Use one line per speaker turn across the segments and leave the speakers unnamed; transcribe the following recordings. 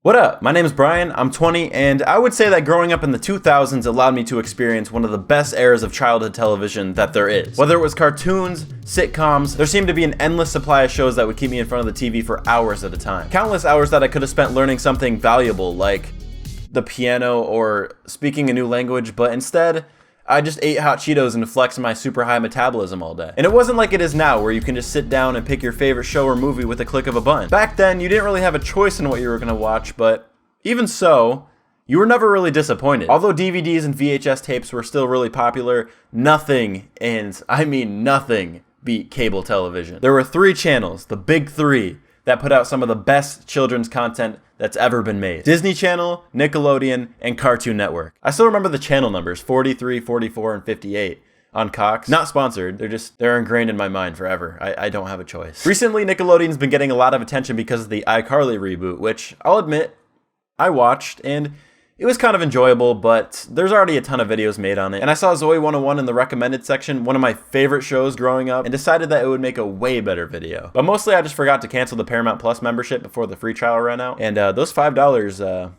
What up? My name is Bryan, I'm 20, and I would say that growing up in the 2000s allowed me to experience one of the best eras of childhood television that there is. Whether it was cartoons, sitcoms, there seemed to be an endless supply of shows that would keep me in front of the TV for hours at a time. Countless hours that I could have spent learning something valuable, like the piano or speaking a new language, but instead, I just ate hot Cheetos and flexed my super high metabolism all day. And it wasn't like it is now, where you can just sit down and pick your favorite show or movie with a click of a button. Back then, you didn't really have a choice in what you were gonna watch, but even so, you were never really disappointed. Although DVDs and VHS tapes were still really popular, nothing, and I mean nothing, beat cable television. There were three channels, the big three, that put out some of the best children's content that's ever been made. Disney Channel, Nickelodeon, and Cartoon Network. I still remember the channel numbers, 43, 44, and 58 on Cox. Not sponsored, they're ingrained in my mind forever. I don't have a choice. Recently, Nickelodeon's been getting a lot of attention because of the iCarly reboot, which I'll admit, I watched, and it was kind of enjoyable, but there's already a ton of videos made on it. And I saw Zoey 101 in the recommended section, one of my favorite shows growing up, and decided that it would make a way better video. But mostly I just forgot to cancel the Paramount Plus membership before the free trial ran out. And those $5,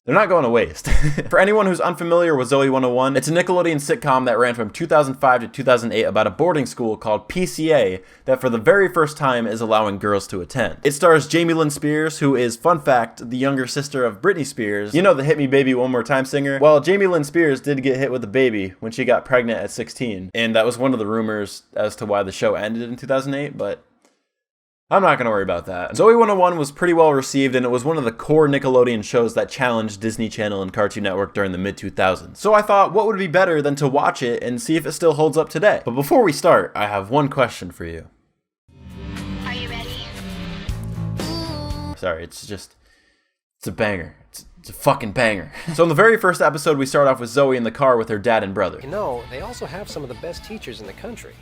they're not going to waste. For anyone who's unfamiliar with Zoey 101, it's a Nickelodeon sitcom that ran from 2005 to 2008 about a boarding school called PCA that for the very first time is allowing girls to attend. It stars Jamie Lynn Spears, who is, fun fact, the younger sister of Britney Spears. You know the Hit Me Baby One More Time singer? Well, Jamie Lynn Spears did get hit with a baby when she got pregnant at 16. And that was one of the rumors as to why the show ended in 2008, but I'm not going to worry about that. Zoey 101 was pretty well received, and it was one of the core Nickelodeon shows that challenged Disney Channel and Cartoon Network during the mid-2000s. So I thought, what would be better than to watch it and see if it still holds up today? But before we start, I have one question for you.
Are you ready?
Sorry, it's a banger. It's a fucking banger. So in the very first episode, we start off with Zoey in the car with her dad and brother.
You know, they also have some of the best teachers in the country.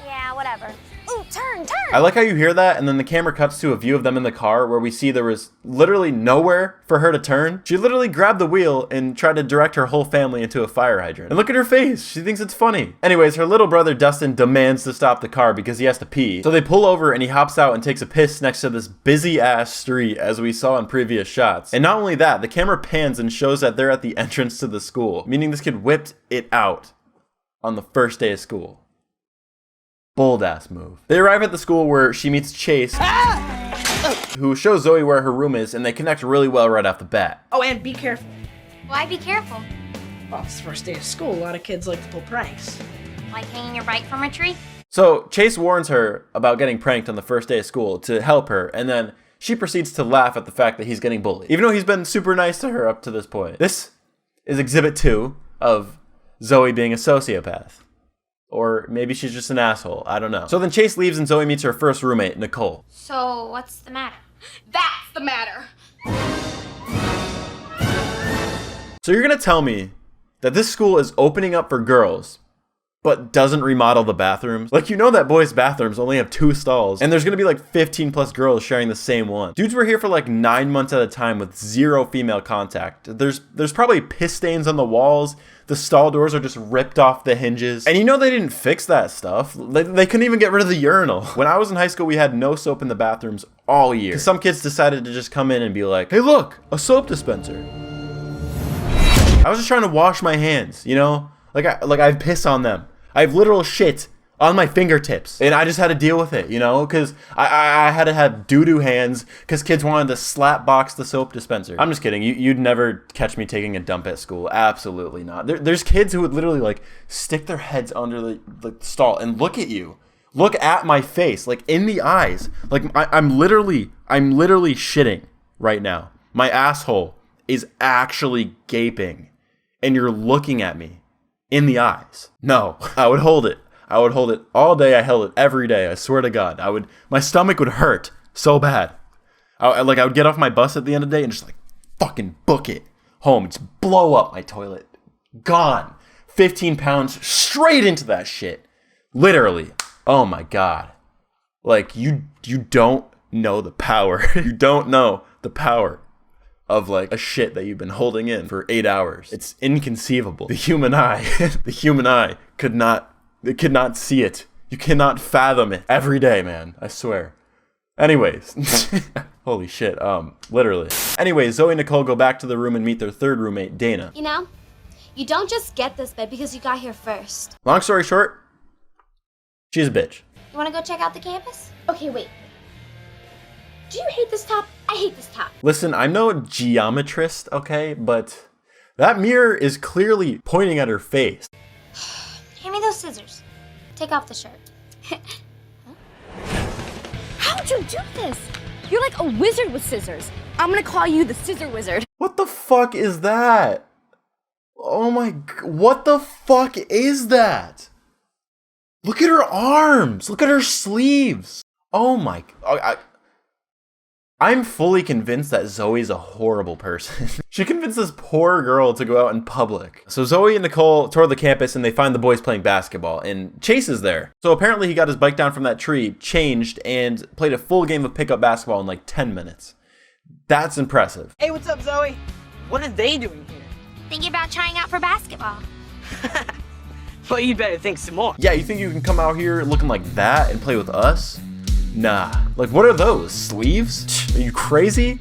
Yeah, whatever. Ooh, turn!
I like how you hear that, and then the camera cuts to a view of them in the car where we see there was literally nowhere for her to turn. She literally grabbed the wheel and tried to direct her whole family into a fire hydrant. And look at her face. She thinks it's funny. Anyways, her little brother Dustin demands to stop the car because he has to pee. So they pull over and he hops out and takes a piss next to this busy ass street as we saw in previous shots. And not only that, the camera pans and shows that they're at the entrance to the school, meaning this kid whipped it out on the first day of school. Bold ass move. They arrive at the school where she meets Chase, who shows Zoey where her room is, and they connect really well right off the bat.
Oh, and be careful.
Why be careful?
Well, it's the first day of school. A lot of kids like to pull pranks.
Like hanging your bike from a tree?
So Chase warns her about getting pranked on the first day of school to help her, and then she proceeds to laugh at the fact that he's getting bullied, even though he's been super nice to her up to this point. This is exhibit 2 of Zoey being a sociopath. Or maybe she's just an asshole. I don't know. So then Chase leaves and Zoey meets her first roommate, Nicole.
So, what's the matter?
That's the matter.
So you're gonna tell me that this school is opening up for girls, but doesn't remodel the bathrooms? Like, you know that boys' bathrooms only have 2 stalls, and there's gonna be like 15 plus girls sharing the same one. Dudes were here for like 9 months at a time with 0 female contact. There's probably piss stains on the walls. The stall doors are just ripped off the hinges. And you know they didn't fix that stuff. They couldn't even get rid of the urinal. When I was in high school, we had no soap in the bathrooms all year. Some kids decided to just come in and be like, hey look, a soap dispenser. I was just trying to wash my hands, you know? Like I have piss on them. I have literal shit on my fingertips, and I just had to deal with it, you know, because I had to have doo-doo hands because kids wanted to slap box the soap dispenser. I'm just kidding. You'd never catch me taking a dump at school. Absolutely not. There's kids who would literally like stick their heads under the stall and look at you. Look at my face, like in the eyes. Like I'm literally shitting right now. My asshole is actually gaping, and you're looking at me in the eyes. No, I would hold it. I would hold it all day. I held it every day. I swear to God. My stomach would hurt so bad. I would get off my bus at the end of the day and just like fucking book it home. Just blow up my toilet. Gone. 15 pounds straight into that shit. Literally. Oh my God. Like you don't know the power. You don't know the power of like a shit that you've been holding in for 8 hours. It's inconceivable. The human eye could not see it. You cannot fathom it every day, man. I swear. Anyways. Holy shit, literally. Anyway, Zoe and Nicole go back to the room and meet their third roommate, Dana.
You know, you don't just get this bed because you got here first.
Long story short, she's a bitch.
You wanna go check out the campus?
Okay, wait. Do you hate this top? I hate this top.
Listen, I'm no geometrist, okay, but that mirror is clearly pointing at her face.
Hand me those scissors. Take off the shirt.
How'd you do this? You're like a wizard with scissors. I'm gonna call you the Scissor Wizard.
What the fuck is that? Oh my, what the fuck is that? Look at her arms. Look at her sleeves. Oh my, I'm fully convinced that Zoe's a horrible person. She convinced this poor girl to go out in public. So Zoe and Nicole tour the campus and they find the boys playing basketball, and Chase is there. So apparently he got his bike down from that tree, changed, and played a full game of pickup basketball in like 10 minutes. That's impressive.
Hey, what's up, Zoe? What are they doing here?
Thinking about trying out for basketball.
Well, you better think some more.
Yeah, you think you can come out here looking like that and play with us? Nah. Like, what are those? Sleeves? Are you crazy?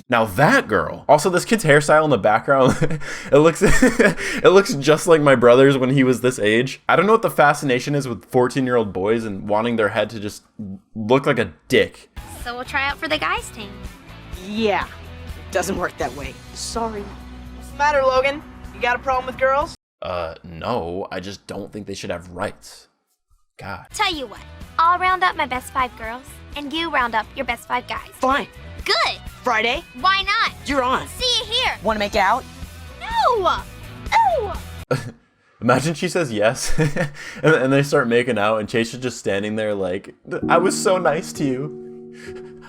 Now that girl. Also, this kid's hairstyle in the background, it looks just like my brother's when he was this age. I don't know what the fascination is with 14-year-old boys and wanting their head to just look like a dick.
So we'll try out for the guys' team.
Yeah, it doesn't work that way. Sorry. What's the matter, Logan? You got a problem with girls?
No, I just don't think they should have rights. God.
Tell you what, I'll round up my best 5 girls, and you round up your best 5 guys.
Fine.
Good!
Friday?
Why not?
You're on.
See you here!
Want to make out?
No! Ooh!
Imagine she says yes, and they start making out, and Chase is just standing there like, I was so nice to you.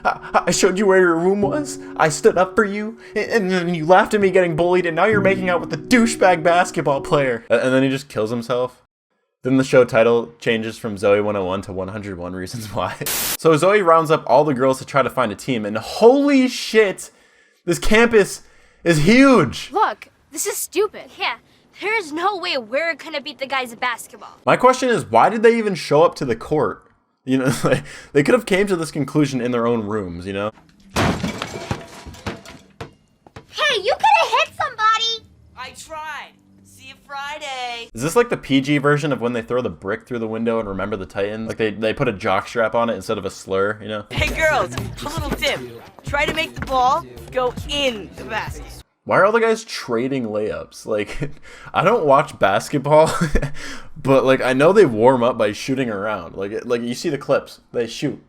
I showed you where your room was. I stood up for you, and then you laughed at me getting bullied, and now you're making out with the douchebag basketball player. And then he just kills himself. Then the show title changes from Zoey 101 to 101 Reasons Why. So Zoe rounds up all the girls to try to find a team, and holy shit, this campus is huge.
Look, this is stupid.
Yeah, there's no way we're gonna beat the guys at basketball.
My question is, why did they even show up to the court? You know, they could have came to this conclusion in their own rooms, you know?
Hey, you could have hit somebody!
I tried. See you Friday.
Is this like the PG version of when they throw the brick through the window and Remember the Titans? Like they put a jock strap on it instead of a slur, you know?
Hey, girls, a little tip. Try to make the ball go in the basket.
Why are all the guys trading layups? Like, I don't watch basketball, but like I know they warm up by shooting around. Like you see the clips, they shoot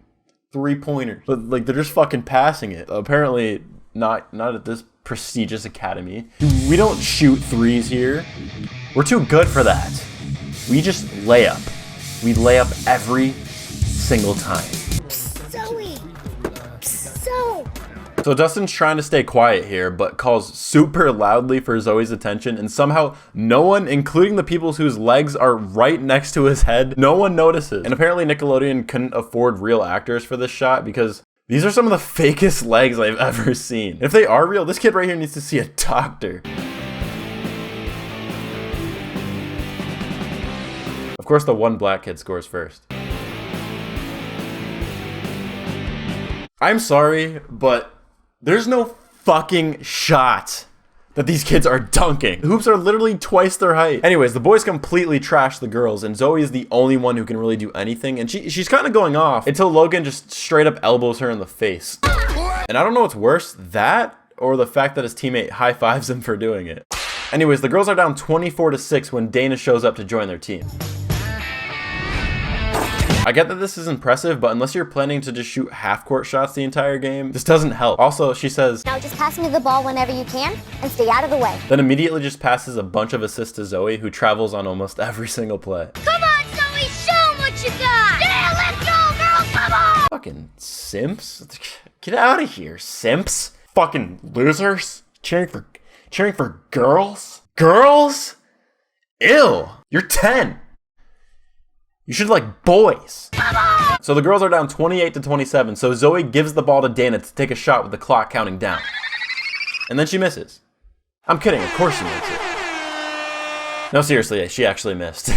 3-pointers, but like they're just fucking passing it. Apparently not at this prestigious academy. We don't shoot threes here. We're too good for that. We just lay up. We lay up every single time.
Zoe! Zoe!
So Dustin's trying to stay quiet here, but calls super loudly for Zoe's attention, and somehow no one, including the people whose legs are right next to his head, no one notices. And apparently Nickelodeon couldn't afford real actors for this shot because these are some of the fakest legs I've ever seen. If they are real, this kid right here needs to see a doctor. Of course, the one black kid scores first. I'm sorry, but there's no fucking shot that these kids are dunking. The hoops are literally twice their height. Anyways, the boys completely trash the girls, and Zoe is the only one who can really do anything, and she's kind of going off until Logan just straight up elbows her in the face. And I don't know what's worse, that or the fact that his teammate high-fives him for doing it. Anyways, the girls are down 24-6 when Dana shows up to join their team. I get that this is impressive, but unless you're planning to just shoot half-court shots the entire game, this doesn't help. Also, she says,
Now just pass me the ball whenever you can and stay out of the way.
then immediately just passes a bunch of assists to Zoe, who travels on almost every single play.
Come on, Zoe, show 'em what you got! Yeah, let's go, girls, come on!
Fucking simps? Get out of here, simps. Fucking losers. Cheering for girls? Girls? Ew. You're 10. You should like boys. So the girls are down 28-27, so Zoe gives the ball to Dana to take a shot with the clock counting down. And then she misses. I'm kidding, of course she makes it. No, seriously, she actually missed.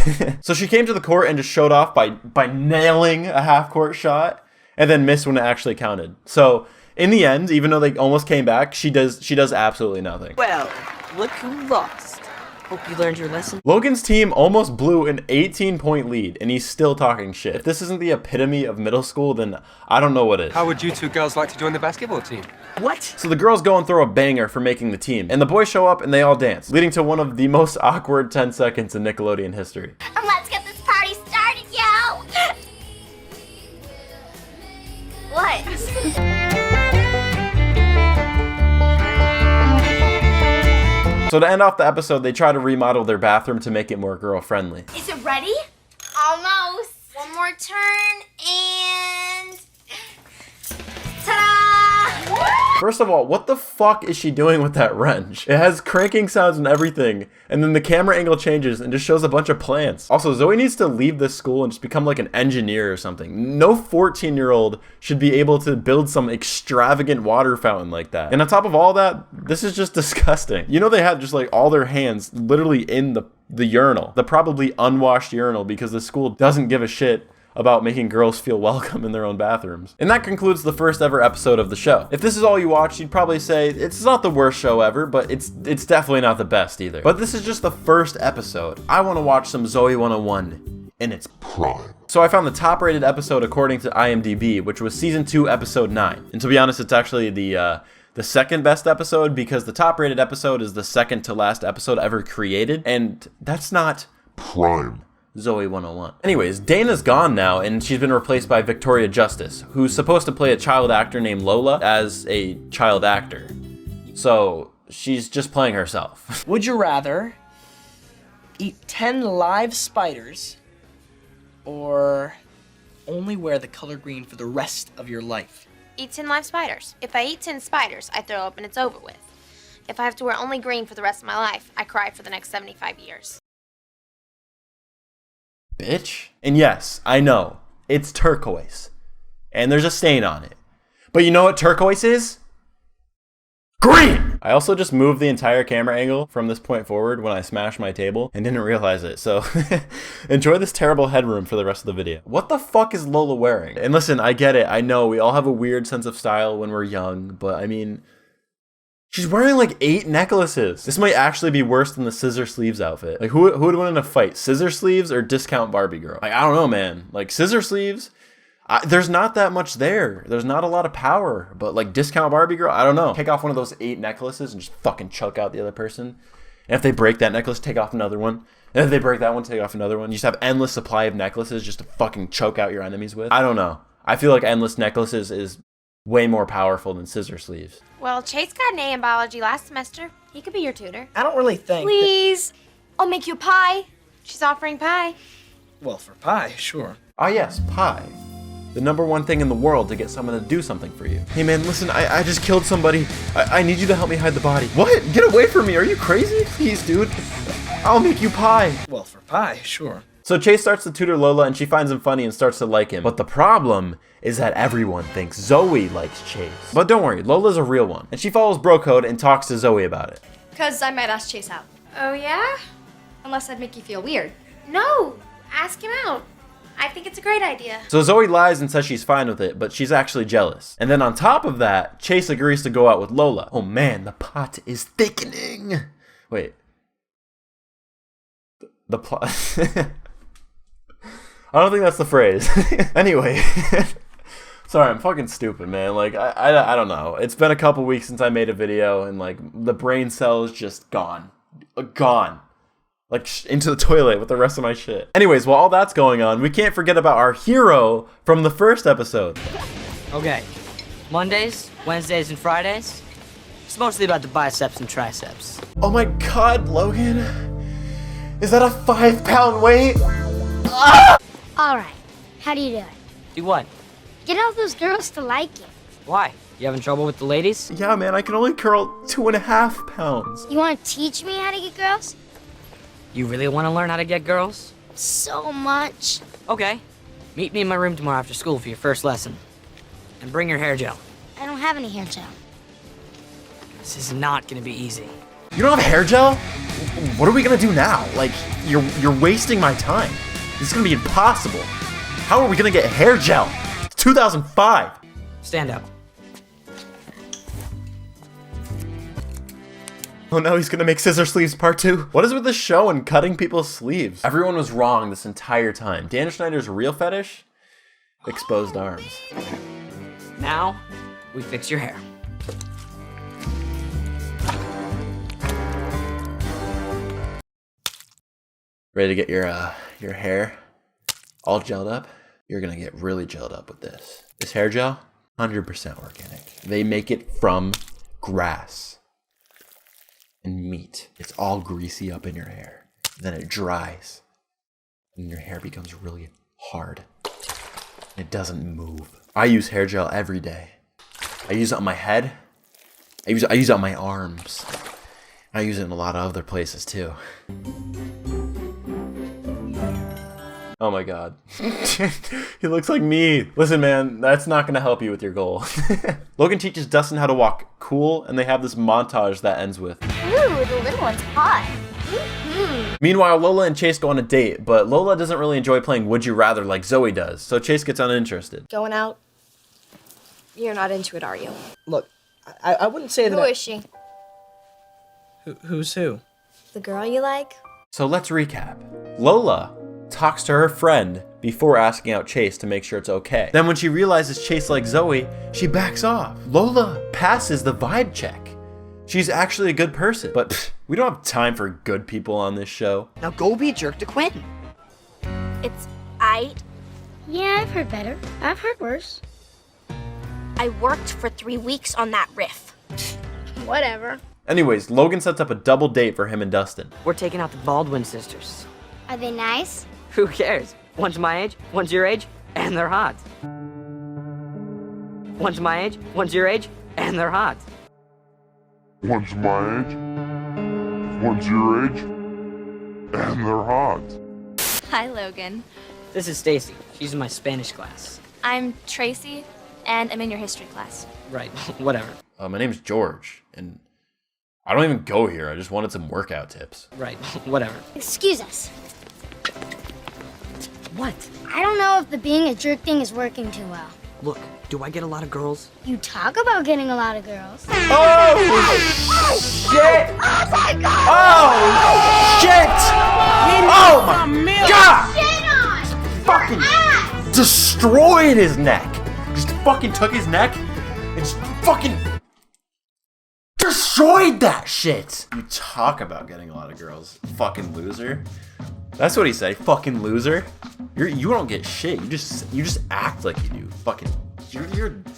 So she came to the court and just showed off by nailing a half-court shot, and then missed when it actually counted. So in the end, even though they almost came back, she does absolutely nothing.
Well, look who lost. Hope you learned your lesson.
Logan's team almost blew an 18-point lead, and he's still talking shit. If this isn't the epitome of middle school, then I don't know what is.
How would you two girls like to join the basketball team?
What?
So the girls go and throw a banger for making the team, and the boys show up and they all dance, leading to one of the most awkward 10 seconds in Nickelodeon history.
And let's get this party started, yo! What?
So to end off the episode, they try to remodel their bathroom to make it more girl-friendly.
Is it ready? Almost. One more turn and... Ta-da!
First of all, what the fuck is she doing with that wrench? It has cranking sounds and everything, and then the camera angle changes and just shows a bunch of plants. Also, Zoey needs to leave this school and just become like an engineer or something. No 14-year-old should be able to build some extravagant water fountain like that. And on top of all that, this is just disgusting. You know, they had just like all their hands literally in the urinal, the probably unwashed urinal, because the school doesn't give a shit about making girls feel welcome in their own bathrooms. And that concludes the first ever episode of the show. If this is all you watched, you'd probably say it's not the worst show ever, but it's definitely not the best either. But this is just the first episode. I want to watch some Zoey 101 in its prime. So I found the top rated episode according to IMDb, which was season 2, episode 9. And to be honest, it's actually the second best episode, because the top rated episode is the second to last episode ever created, and that's not prime Zoey 101. Anyways, Dana's gone now, and she's been replaced by Victoria Justice, who's supposed to play a child actor named Lola as a child actor. So she's just playing herself.
Would you rather eat 10 live spiders or only wear the color green for the rest of your life?
Eat 10 live spiders. If I eat 10 spiders, I throw up and it's over with. If I have to wear only green for the rest of my life, I cry for the next 75 years.
Bitch. And yes, I know, it's turquoise. And there's a stain on it. But you know what turquoise is? Green! I also just moved the entire camera angle from this point forward when I smashed my table and didn't realize it. So enjoy this terrible headroom for the rest of the video. What the fuck is Lola wearing? And listen, I get it. I know we all have a weird sense of style when we're young, but I mean, she's wearing like 8 necklaces. This might actually be worse than the scissor sleeves outfit. Like who would win in a fight? Scissor sleeves or discount Barbie girl? Like, I don't know, man. Like scissor sleeves, there's not that much there. There's not a lot of power, but like discount Barbie girl, I don't know. Take off one of those 8 necklaces and just fucking choke out the other person. And if they break that necklace, take off another one. And if they break that one, take off another one. You just have endless supply of necklaces just to fucking choke out your enemies with. I don't know. I feel like endless necklaces is way more powerful than scissor sleeves.
Well, Chase got an A in biology last semester. He could be your tutor.
I don't really think
Please, I'll make you a pie.
She's offering pie.
well, for pie, sure.
Ah yes, pie. The #1 thing in the world to get someone to do something for you. Hey man, listen, I just killed somebody. I need you to help me hide the body. What? Get away from me. Are you crazy? Please, dude. I'll make you pie.
Well, for pie, sure.
So Chase starts to tutor Lola and she finds him funny and starts to like him. But the problem is that everyone thinks Zoey likes Chase. But don't worry, Lola's a real one. And she follows bro code and talks to Zoey about it.
Because I might ask Chase out.
Oh, yeah?
Unless I'd make you feel weird.
No, ask him out. I think it's a great idea.
So Zoey lies and says she's fine with it, but she's actually jealous. And then on top of that, Chase agrees to go out with Lola. Oh man, the pot is thickening. Wait. The plot. I don't think that's the phrase. Anyway. Sorry, I'm fucking stupid, man. Like, I don't know. It's been a couple weeks since I made a video, and like, the brain cells just gone. Gone. Like, into the toilet with the rest of my shit. Anyways, while all that's going on, we can't forget about our hero from the first episode.
Okay, Mondays, Wednesdays, and Fridays, it's mostly about the biceps and triceps.
Oh my god, Logan. Is that a 5-pound weight?
All right, how do you do it?
Do what?
Get all those girls to like you.
Why? You having trouble with the ladies?
Yeah, man, I can only curl 2.5 pounds.
You want to teach me how to get girls?
You really want to learn how to get girls?
So much.
Okay, meet me in my room tomorrow after school for your first lesson. And bring your hair gel.
I don't have any hair gel.
This is not gonna be easy.
You don't have hair gel? What are we gonna do now? Like, you're wasting my time. This is gonna be impossible. How are we gonna get hair gel? It's 2005.
Stand up.
Oh no, he's gonna make scissor sleeves part 2. What is with this show and cutting people's sleeves? Everyone was wrong this entire time. Dan Schneider's real fetish? Exposed arms.
Now, we fix your hair.
Ready to get your hair all gelled up? You're gonna get really gelled up with this. This hair gel, 100% organic. They make it from grass and meat. It's all greasy up in your hair. Then it dries and your hair becomes really hard. It doesn't move. I use hair gel every day. I use it on my head. I use it on my arms. I use it in a lot of other places too. Oh my god. He looks like me. Listen, man, that's not gonna help you with your goal. Logan teaches Dustin how to walk cool, and they have this montage that ends with,
Ooh, the little one's hot.
Meanwhile, Lola and Chase go on a date, but Lola doesn't really enjoy playing Would You Rather like Zoey does, so Chase gets uninterested.
Going out? You're not into it, are you?
Look, I wouldn't say that.
Who is she?
Who's who?
The girl you like?
So let's recap. Lola talks to her friend before asking out Chase to make sure it's okay. Then when she realizes Chase likes Zoey, she backs off. Lola passes the vibe check. She's actually a good person, but we don't have time for good people on this show.
Now go be a jerk to Quentin.
It's I.
Yeah, I've heard better. I've heard worse.
I worked for 3 weeks on that riff.
Whatever.
Anyways, Logan sets up a double date for him and Dustin.
We're taking out the Baldwin sisters.
Are they nice?
Who cares? One's my age, one's your age, and they're hot. One's my age, one's your age, and they're hot.
One's my age, one's your age, and they're hot.
Hi, Logan.
This is Stacy. She's in my Spanish class.
I'm Tracy, and I'm in your history class.
Right, whatever.
My name's George, and I don't even go here. I just wanted some workout tips.
Right, whatever.
Excuse us.
What?
I don't know if the being a jerk thing is working too well.
Look, do I get a lot of girls?
You talk about getting a lot of girls.
Oh, shit!
Oh my god!
Oh, shit! Oh my god!
Shit on!
Fucking destroyed his neck. Just fucking took his neck and just fucking destroyed that shit. You talk about getting a lot of girls, fucking loser. That's what he said, fucking loser. You don't get shit. You just act like you do. Fucking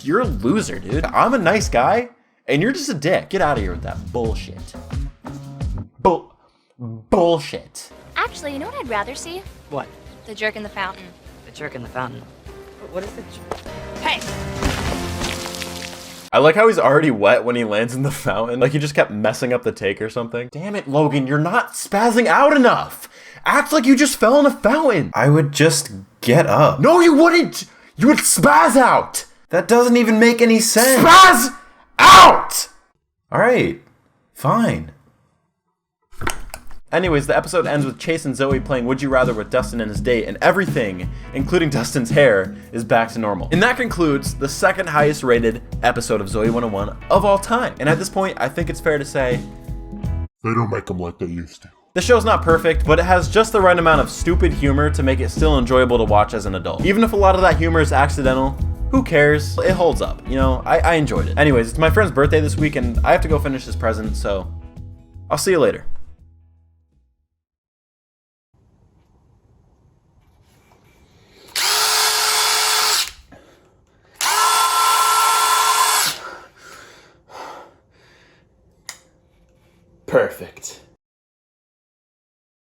you're a loser, dude. I'm a nice guy, and you're just a dick. Get out of here with that bullshit. Bullshit.
Actually, you know what I'd rather see?
What?
The jerk in the fountain.
The jerk in the fountain. What is the jerk? Hey!
I like how he's already wet when he lands in the fountain. Like he just kept messing up the take or something. Damn it, Logan, you're not spazzing out enough. Act like you just fell in a fountain. I would just get up. No, you wouldn't. You would spaz out. That doesn't even make any sense. Spaz out! All right, fine. Anyways, the episode ends with Chase and Zoey playing Would You Rather with Dustin and his date, and everything, including Dustin's hair, is back to normal. And that concludes the second highest rated episode of Zoey 101 of all time. And at this point, I think it's fair to say,
They don't make them like they used to.
the show's not perfect, but it has just the right amount of stupid humor to make it still enjoyable to watch as an adult. Even if a lot of that humor is accidental, who cares? It holds up, you know? I enjoyed it. Anyways, it's my friend's birthday this week, and I have to go finish his present, so I'll see you later. Perfect.